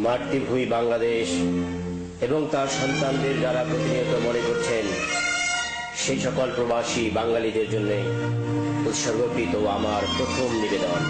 মাতৃভূমি বাংলাদেশ এবং তার সন্তানদের যারা প্রতিনিয়ত মনে করছেন সেই সকল প্রবাসী বাঙালিদের জন্য উৎসর্গকৃত আমার প্রথম নিবেদন।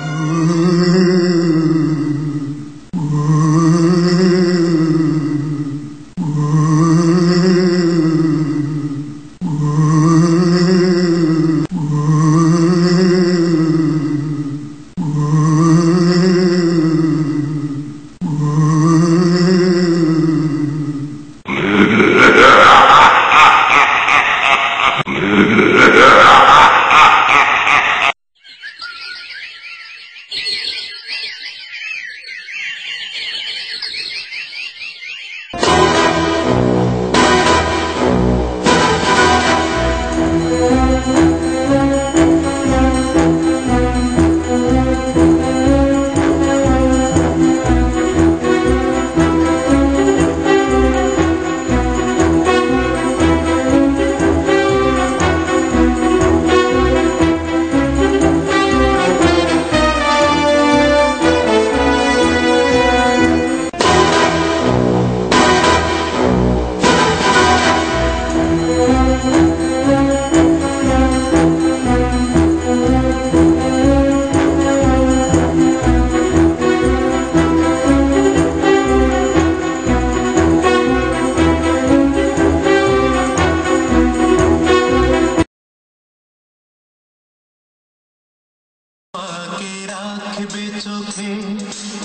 চোখে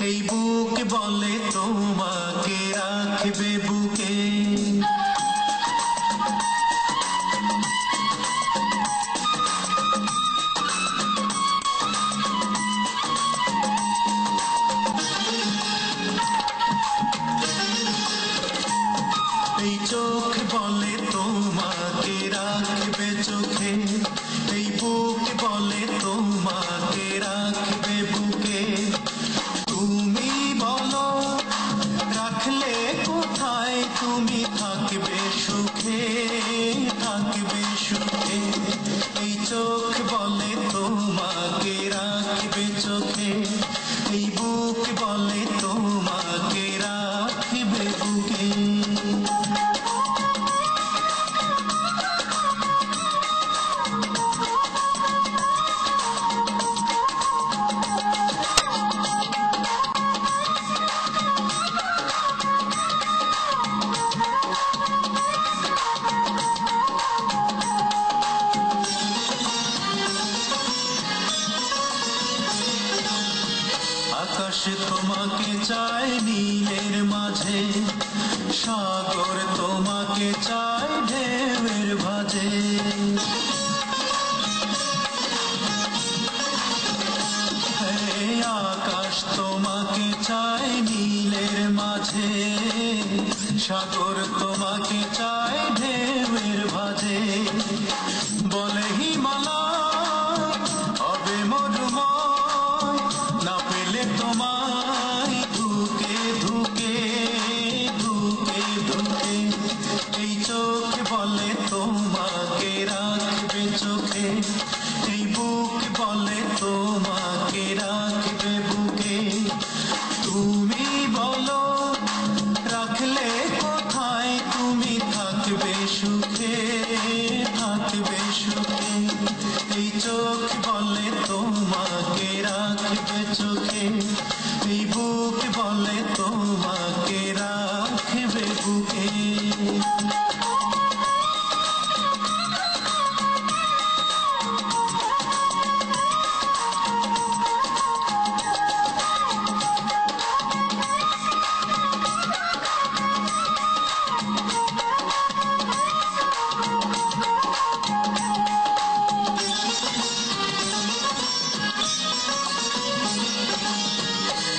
এই বুক বলে তোমাকে রাখবে বুকে, এই চোখ বলে তোমাকে রাখবে চোখে, এই বুক বলে তোমাকে রাখবে বুকে। তুমি বলো রাখলে কোথায় তুমি থাকবে সুখে, থাকবে সুখে। এই চোখ বলে তোমাকে রাখবে চোখে, এই বুক বলে তোমাকে রাখবে বুকে। আকাশ তোমাকে চায় নীলের মাঝে, সাগর তোমাকে চায় ঢেউয়ের ভাঁজে। আকাশ তোমাকে চায় নীলের মাঝে, সাগর তোমাকে চায় ঢেউয়ের ভাঁজে। বলে হিমালয় হবে মরুময়, না পেলে তোমায় ধুকে ধুকে ধুকে ধুকে। এই চোখ বলে তোমাকে রাখবে চোখে, এই বুক বলে তোমাকে রাখবে বুকে। তুমি বলো রাখলে কোথায় তুমি থাকবে সুখে, থাকবে সুখে। এই চোখ বলে তোমাকে রাখবে চোখে, এই বুক বলে তোমাকে রাখবে বুকে।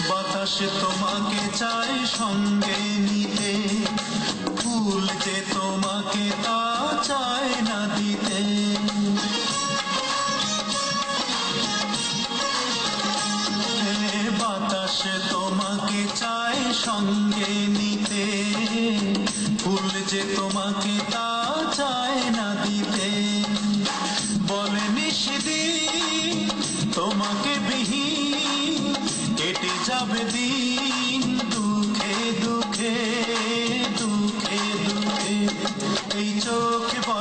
বাতাস তোমাকে চায় সঙ্গে নিতে, ফুল যে তোমাকে তা চায় না দিতে। বাতাস তোমাকে চায় সঙ্গে নিতে, ফুল যে তোমাকে তা চায় না দিতে। বলে নিষিদিন তোমাকে বিহীন কেটে যাবে দিন দুঃখে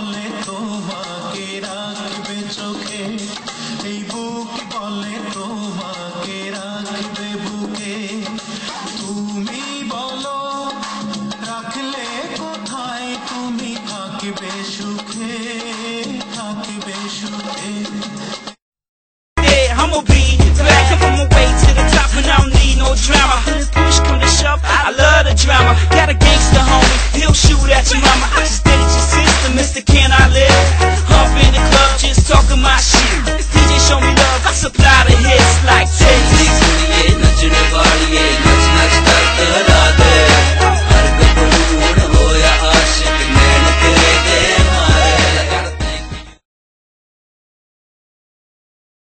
বলে তোমাকে রাখবে চোখে, এই বুক বলে তোমাকে রাখবে বুকে। তুমি বলো রাখলে কোথায়, তুমি থাকবে সুখে, থাকবে সুখে।